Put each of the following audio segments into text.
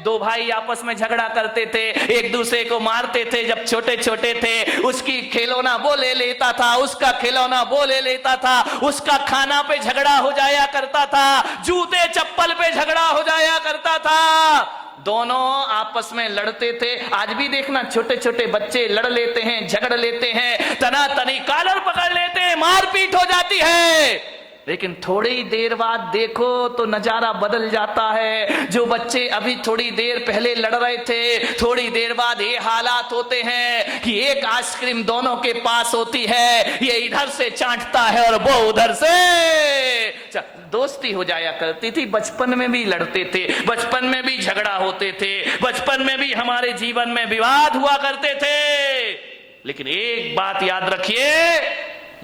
दो भाई आपस में झगड़ा करते थे, एक दूसरे को मारते थे जब छोटे छोटे थे। उसकी खिलौना वो ले लेता था, उसका खिलौना वो ले लेता था, उसका खाना पे झगड़ा हो जाया करता था, जूते चप्पल पे झगड़ा हो जाया करता था। दोनों आपस में लड़ते थे। आज भी देखना छोटे छोटे बच्चे लड़ लेते हैं, झगड़ लेते हैं, तनातनी कॉलर पकड़ लेते हैं, मारपीट हो जाती है। लेकिन थोड़ी देर बाद देखो तो नजारा बदल जाता है। जो बच्चे अभी थोड़ी देर पहले लड़ रहे थे, थोड़ी देर बाद ये हालात होते हैं कि एक आइसक्रीम दोनों के पास होती है, ये इधर से चाटता है और वो उधर से। दोस्ती हो जाया करती थी। बचपन में भी लड़ते थे, बचपन में भी झगड़ा होते थे, बचपन में भी हमारे जीवन में विवाद हुआ करते थे। लेकिन एक बात याद रखिए,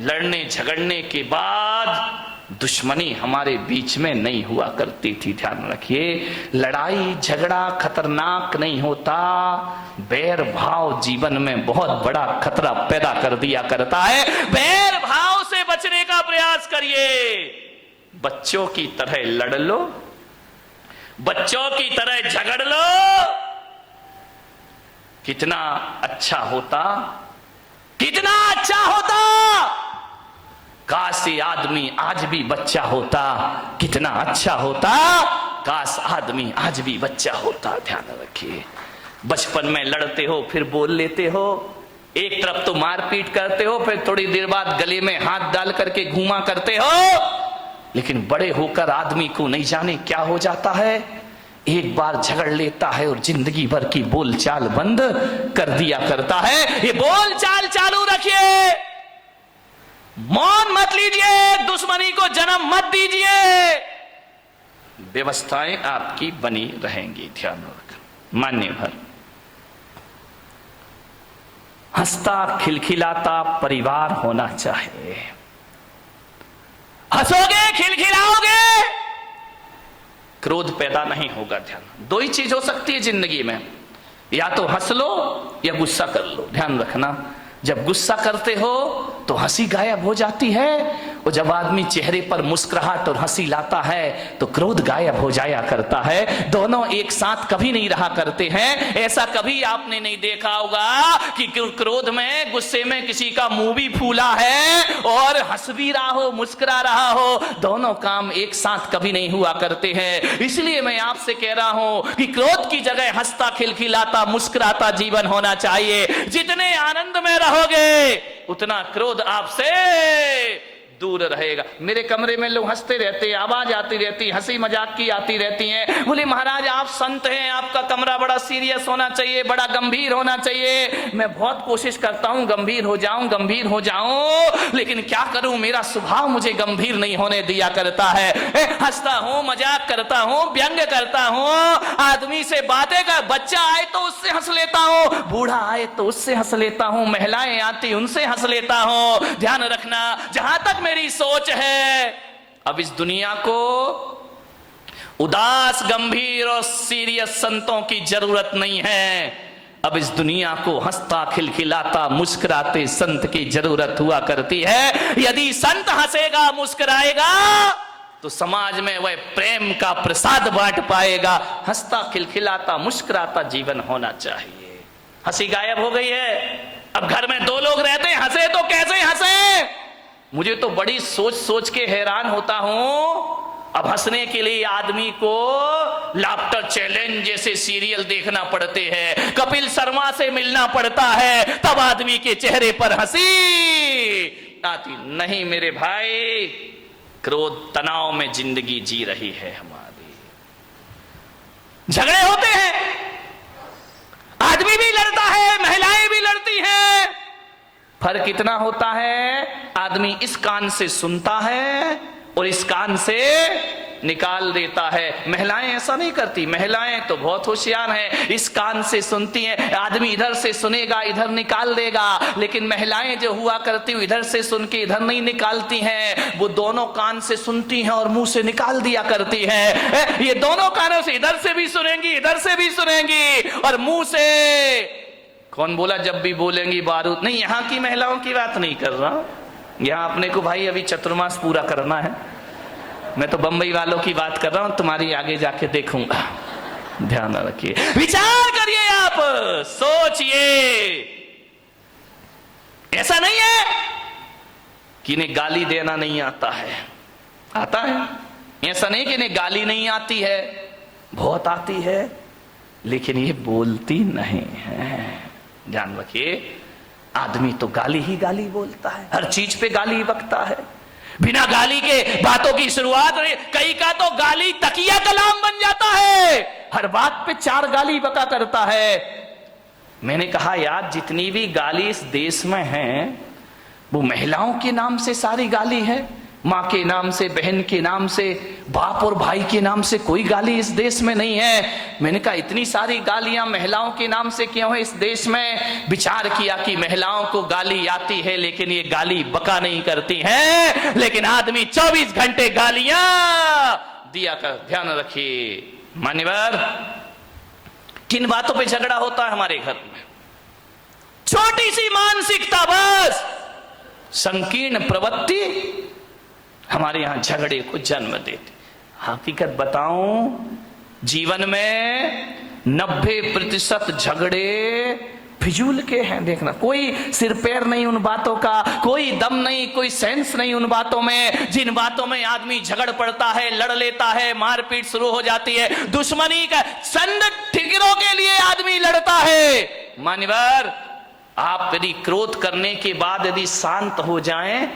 लड़ने झगड़ने के बाद दुश्मनी हमारे बीच में नहीं हुआ करती थी। ध्यान रखिए, लड़ाई झगड़ा खतरनाक नहीं होता, बैर भाव जीवन में बहुत बड़ा खतरा पैदा कर दिया करता है। बैर भाव से बचने का प्रयास करिए। बच्चों की तरह लड़ लो, बच्चों की तरह झगड़ लो, कितना अच्छा होता, कितना अच्छा होता। काश ये आदमी आज भी बच्चा होता, कितना अच्छा होता। काश आदमी आज भी बच्चा होता। ध्यान रखिए, बचपन में लड़ते हो, फिर बोल लेते हो, एक तरफ तो मारपीट करते हो, फिर थोड़ी देर बाद गले में हाथ डाल करके घूमा करते हो। लेकिन बड़े होकर आदमी को नहीं जाने क्या हो जाता है, एक बार झगड़ लेता है और जिंदगी भर की बोलचाल बंद कर दिया करता है। ये बोलचाल चालू रखिए, मौन मत लीजिए, दुश्मनी को जन्म मत दीजिए, व्यवस्थाएं आपकी बनी रहेंगी। ध्यान रखना। मान्य भर हंसता खिलखिलाता परिवार होना चाहिए। हंसोगे, खिलखिलाओगे, क्रोध पैदा नहीं होगा। ध्यान, दो ही चीज हो सकती है जिंदगी में, या तो हंस लो या गुस्सा कर लो। ध्यान रखना, जब गुस्सा करते हो तो हंसी गायब हो जाती है, और जब आदमी चेहरे पर मुस्कुराहट और हंसी लाता है तो क्रोध गायब हो जाया करता है। दोनों एक साथ कभी नहीं रहा करते हैं। ऐसा कभी आपने नहीं देखा होगा कि क्रोध में, गुस्से में किसी का मुंह भी फूला है और हंस भी रहा हो, मुस्कुरा रहा हो। दोनों काम एक साथ कभी नहीं हुआ करते हैं। इसलिए मैं आपसे कह रहा हूं कि क्रोध की जगह हंसता खिलखिलाता मुस्कुराता जीवन होना चाहिए। जितने आनंद में रहोगे उतना क्रोध आपसे दूर रहेगा। मेरे कमरे में लोग हंसते रहते, आवाज आती रहती, हंसी मजाक की आती रहती है। बोले महाराज आप संत हैं, आपका कमरा बड़ा सीरियस होना चाहिए, बड़ा गंभीर होना चाहिए। मैं बहुत कोशिश करता हूं गंभीर हो जाऊं, गंभीर हो जाऊं, लेकिन क्या करूं, मेरा स्वभाव मुझे गंभीर नहीं होने दिया करता है। हंसता हूं, मजाक करता हूं, व्यंग करता हूं, आदमी से बातें कर, बच्चा आए तो उससे हंस लेता हूं, बूढ़ा आए तो उससे हंस लेता हूं, महिलाएं आती उनसे हंस लेता हूं। ध्यान रखना, जहां तक मेरी सोच है, अब इस दुनिया को उदास, गंभीर और सीरियस संतों की जरूरत नहीं है। अब इस दुनिया को हंसता खिलखिलाता मुस्कुराते संत की जरूरत हुआ करती है। यदि संत हंसेगा, मुस्कुराएगा तो समाज में वह प्रेम का प्रसाद बांट पाएगा। हंसता खिलखिलाता मुस्कुराता जीवन होना चाहिए। हंसी गायब हो गई है। अब घर में दो लोग रहते हैं, हंसे तो कैसे हंसे? मुझे तो बड़ी सोच सोच के हैरान होता हूं। अब हंसने के लिए आदमी को लाफ्टर चैलेंज जैसे सीरियल देखना पड़ते हैं, कपिल शर्मा से मिलना पड़ता है, तब आदमी के चेहरे पर हंसी आती। नहीं मेरे भाई, क्रोध तनाव में जिंदगी जी रही है हमारी। झगड़े होते हैं, आदमी भी लड़ता है, महिलाएं भी लड़ती हैं। फर्क इतना होता है, आदमी इस कान से सुनता है और इस कान से निकाल देता है। महिलाएं ऐसा नहीं करती, महिलाएं तो बहुत होशियार हैं, इस कान से सुनती हैं। आदमी इधर से सुनेगा, इधर निकाल देगा, लेकिन महिलाएं जो हुआ करती हैं इधर से सुन के इधर नहीं निकालती हैं, वो दोनों कान से सुनती हैं और मुंह से निकाल दिया करती हैं। ये दोनों कानों से, इधर से भी सुनेंगी, इधर से भी सुनेंगी और मुंह से। कौन बोला जब भी बोलेंगी बारूद? नहीं, यहाँ की महिलाओं की बात नहीं कर रहा, यहाँ अपने को भाई अभी चतुर्मास पूरा करना है। मैं तो बंबई वालों की बात कर रहा हूं, तुम्हारी आगे जाके देखूंगा। ध्यान रखिए, विचार करिए, आप सोचिए। ऐसा नहीं है कि इन्हें गाली देना नहीं आता है, आता है। ऐसा नहीं कि इन्हें गाली नहीं आती है, बहुत आती है, लेकिन ये बोलती नहीं है। ध्यान रखिए, आदमी तो गाली ही गाली बोलता है, हर चीज पे गाली बकता है, बिना गाली के बातों की शुरुआत। कई का तो गाली तकिया कलाम बन जाता है, हर बात पे 4 गाली बका करता है। मैंने कहा यार, जितनी भी गाली इस देश में है वो महिलाओं के नाम से सारी गाली है, माँ के नाम से, बहन के नाम से, बाप और भाई के नाम से कोई गाली इस देश में नहीं है। मैंने कहा इतनी सारी गालियां महिलाओं के नाम से क्यों है इस देश में? विचार किया कि महिलाओं को गाली आती है लेकिन ये गाली बका नहीं करती हैं, लेकिन आदमी 24 घंटे गालियां दिया कर। ध्यान रखिए मान्यवर, किन बातों पे झगड़ा होता है हमारे घर में? छोटी सी मानसिकता, बस संकीर्ण प्रवृत्ति हमारे यहां झगड़े को जन्म देती। हकीकत बताऊं, जीवन में 90% झगड़े फिजूल के हैं। देखना, कोई सिर पैर नहीं उन बातों का, कोई दम नहीं, कोई सेंस नहीं उन बातों में। जिन बातों में आदमी झगड़ पड़ता है, लड़ लेता है, मारपीट शुरू हो जाती है, दुश्मनी का संद ठिकरों के लिए आदमी लड़ता है। मान्यवर, आप यदि क्रोध करने के बाद यदि शांत हो जाएं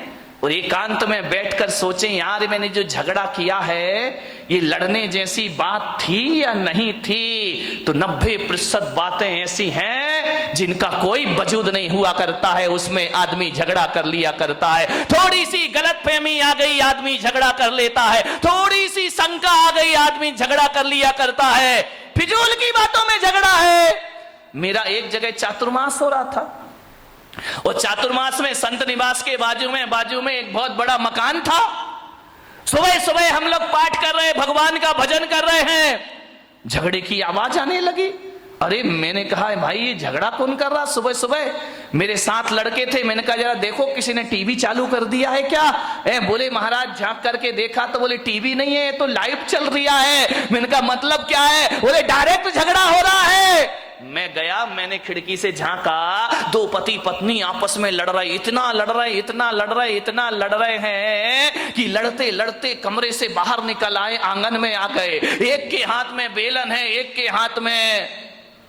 और एकांत में बैठकर सोचें, यार मैंने जो झगड़ा किया है ये लड़ने जैसी बात थी या नहीं थी, तो 90% बातें ऐसी हैं जिनका कोई वजूद नहीं हुआ करता है, उसमें आदमी झगड़ा कर लिया करता है। थोड़ी सी गलतफहमी आ गई, आदमी झगड़ा कर लेता है, थोड़ी सी शंका आ गई, आदमी झगड़ा कर लिया करता है। फिजूल की बातों में झगड़ा है। मेरा एक जगह चातुर्मास हो रहा था, और चातुर्मास में संत निवास के बाजू में एक बहुत बड़ा मकान था। सुबह सुबह हम लोग पाठ कर रहे हैं, भगवान का भजन कर रहे हैं, झगड़े की आवाज आने लगी। अरे मैंने कहा भाई ये झगड़ा कौन कर रहा सुबह सुबह? मेरे साथ लड़के थे, मैंने कहा जरा देखो किसी ने टीवी चालू कर दिया है क्या? बोले महाराज झांक करके देखा तो बोले टीवी नहीं है, तो लाइव चल रहा है। मैंने कहा मतलब क्या है? बोले डायरेक्ट झगड़ा हो रहा है। मैं गया, मैंने खिड़की से झांका, 2 पति पत्नी आपस में लड़ रहे, इतना लड़ रहे हैं कि लड़ते लड़ते कमरे से बाहर निकल आए, आंगन में आ गए। एक के हाथ में बेलन है, एक के हाथ में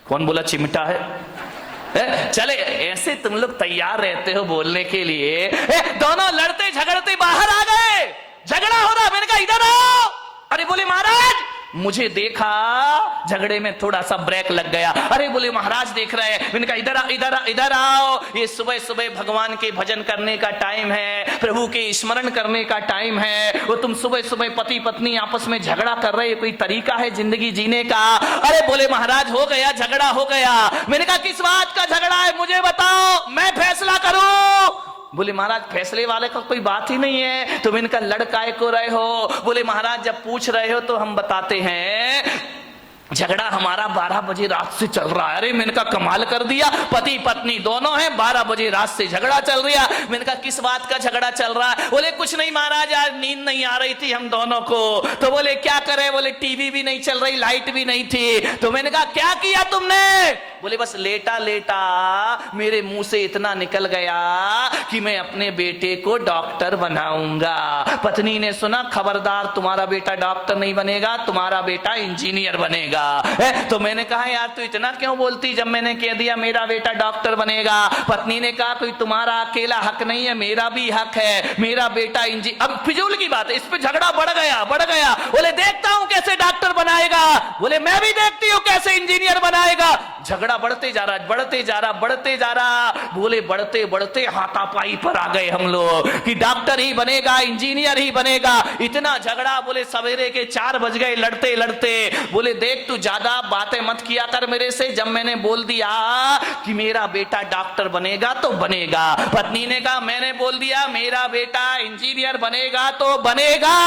कौन बोला चिमटा है। चले ऐसे तुम लोग तैयार रहते हो बोलने के लिए। दोनों लड़ते झगड़ते बाहर आ गए, झगड़ा हो रहा। मैंने कहा इधर आओ। अरे बोले महाराज, मुझे देखा, झगड़े में थोड़ा सा ब्रेक लग गया। अरे बोले महाराज देख रहे हैं। मैंने कहा इधर आओ, ये सुबह सुबह भगवान के भजन करने का टाइम है, प्रभु के स्मरण करने का टाइम है, वो तुम सुबह सुबह पति पत्नी आपस में झगड़ा कर रहे, कोई तरीका है जिंदगी जीने का? अरे बोले महाराज हो गया, झगड़ा हो गया। मैंने कहा किस बात का झगड़ा है मुझे बताओ, मैं फैसला करूं। बोले महाराज फैसले वाले का कोई बात ही नहीं है, तुम इनका लड़काए को रहे हो। बोले महाराज जब पूछ रहे हो तो हम बताते हैं, झगड़ा हमारा 12 बजे रात से चल रहा है। अरे मैंने कहा कमाल कर दिया, पति पत्नी दोनों हैं, 12 बजे रात से झगड़ा चल रहा। मैंने कहा किस बात का झगड़ा चल रहा है? बोले कुछ नहीं महाराज, आज नींद नहीं आ रही थी हम दोनों को। तो बोले क्या करे? बोले टीवी भी नहीं चल रही, लाइट भी नहीं थी। तो मैंने कहा क्या किया तुमने? बोले बस लेटा लेटा मेरे मुंह से इतना निकल गया कि मैं अपने बेटे को डॉक्टर बनाऊंगा। पत्नी ने सुना, खबरदार तुम्हारा बेटा डॉक्टर नहीं बनेगा, तुम्हारा बेटा इंजीनियर बनेगा। तो मैंने कहा यार तू इतना क्यों बोलती, जब मैंने कह दिया मेरा बेटा डॉक्टर बनेगा। पत्नी ने कहा कोई तुम्हारा अकेला हक नहीं है, मेरा भी हक है, मेरा बेटा इंजीनियर। अब फिजूल की बात है, इस पे झगड़ा बढ़ गया। बोले देखता हूं कैसे डॉक्टर बनाएगा। बोले मैं भी देखती हूं कैसे इंजीनियर बनाएगा। झगड़ा बढ़ते जा रहा। बोले बढ़ते बढ़ते हाथापाई पर आ गए हम लोग कि डॉक्टर ही बनेगा, इंजीनियर ही बनेगा। इतना झगड़ा, बोले सवेरे के 4 बज गए लड़ते लड़ते। बोले देख तू ज्यादा बातें मत किया कर मेरे से, जब मैंने बोल दिया कि मेरा बेटा डॉक्टर बनेगा तो बनेगा। पत्नी ने कहा मैंने बोल दिया मेरा बेटा इंजीनियर बनेगा तो बनेगा।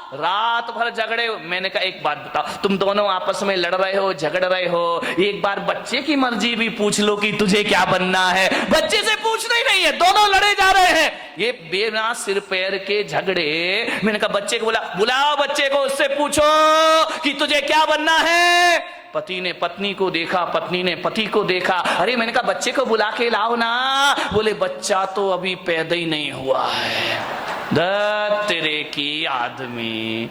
रात भर झगड़े। मैंने कहा एक बात बताओ, तुम दोनों आपस में लड़ रहे हो, झगड़ रहे हो, एक बार बच्चे की मर्जी भी पूछ लो कि तुझे क्या बनना है। बच्चे से पूछना ही नहीं है, दोनों लड़े जा रहे हैं। ये बिना सिर पैर के झगड़े। मैंने कहा बच्चे को बुलाओ बच्चे को, उससे पूछो कि तुझे क्या बनना है। पति ने पत्नी को देखा, पत्नी ने पति को देखा। अरे मैंने कहा बच्चे को बुला के लाओ ना। बोले बच्चा तो अभी पैदा ही नहीं हुआ है। तेरे की आदमी,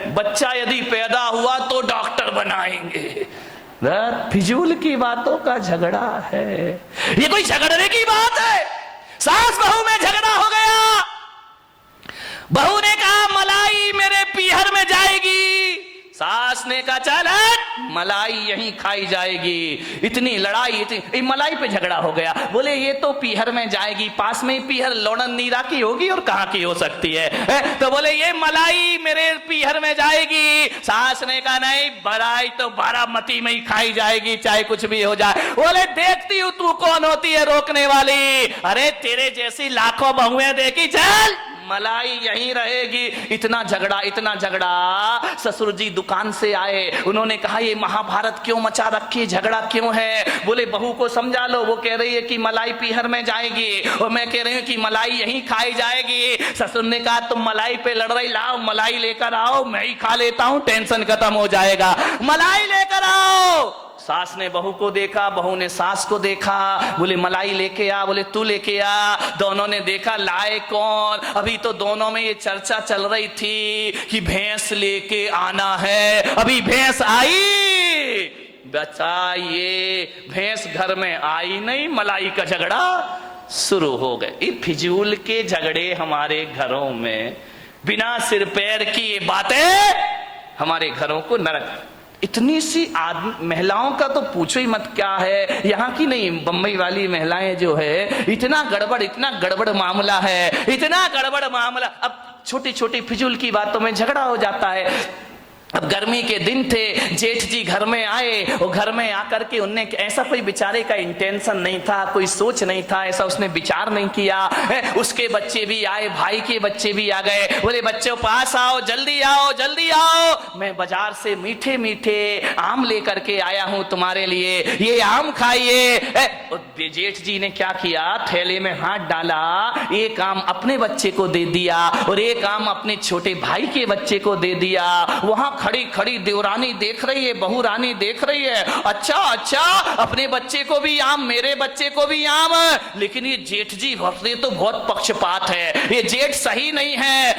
बच्चा यदि पैदा हुआ तो डॉक्टर बनाएंगे। फिजूल की बातों का झगड़ा है। ये कोई झगड़ने की बात है? सास बहू में झगड़ा हो गया। बहू ने कहा मलाई मेरे पीहर में जाएगी, सास ने कहा चल मलाई यहीं खाई जाएगी। इतनी लड़ाई, इतनी मलाई पे झगड़ा हो गया। बोले ये तो पीहर में जाएगी, पास में ही पीहर लोणन नीरा की होगी और कहां की हो सकती है? तो बोले ये मलाई मेरे पीहर में जाएगी। सास ने कहा नहीं, मलाई तो बारामती में ही खाई जाएगी, चाहे कुछ भी हो जाए। बोले देखती हूं तू कौन होती है रोकने वाली। अरे तेरे जैसी लाखों बहुएं देखी, चल मलाई यहीं रहेगी। इतना झगड़ा, इतना झगड़ा। ससुर जी दुकान से आए, उन्होंने कहा ये महाभारत क्यों मचा रखी है, झगड़ा क्यों है? बोले बहू को समझा लो, वो कह रही है कि मलाई पीहर में जाएगी और मैं कह रही हूँ कि मलाई यहीं खाई जाएगी। ससुर ने कहा तुम मलाई पे लड़ रही, लाओ मलाई लेकर आओ, मैं ही खा लेता हूं, टेंशन खत्म हो जाएगा। मलाई लेकर आओ। सास ने बहू को देखा, बहू ने सास को देखा। बोले मलाई लेके आ। बोले तू लेके आ। दोनों ने देखा लाए कौन। अभी तो दोनों में ये चर्चा चल रही थी कि भैंस लेके आना है। अभी भैंस आई, बचा ये भैंस घर में आई नहीं, मलाई का झगड़ा शुरू हो गए। ये फिजूल के झगड़े हमारे घरों में, बिना सिर पैर की ये बातें हमारे घरों को नरक। इतनी सी महिलाओं का तो पूछो ही मत क्या है। यहाँ की नहीं, बम्बई वाली महिलाएं जो है, इतना गड़बड़ मामला है, इतना गड़बड़ मामला। अब छोटी छोटी फिजूल की बातों में झगड़ा हो जाता है। अब गर्मी के दिन थे, जेठ जी घर में आए और घर में आकर के उनने ऐसा कोई बेचारे का इंटेंशन नहीं था, कोई सोच नहीं था, ऐसा उसने विचार नहीं किया। उसके बच्चे भी आए, भाई के बच्चे भी आ गए। बोले बच्चों पास आओ, जल्दी आओ, जल्दी आओ, मैं बाजार से मीठे मीठे आम लेकर के आया हूं तुम्हारे लिए, ये आम खाइए। जेठ जी ने क्या किया, थैले में हाथ डाला, एक आम अपने बच्चे को दे दिया और एक आम अपने छोटे भाई के बच्चे को दे दिया। वहां खड़ी खड़ी देवरानी देख रही है, बहू रानी देख रही है, अच्छा अच्छा अपने बच्चे को भी आम, मेरे बच्चे को भी आम। लेकिन ये जेठ जी तो बहुत पक्षपात है, ये जेठ सही नहीं है।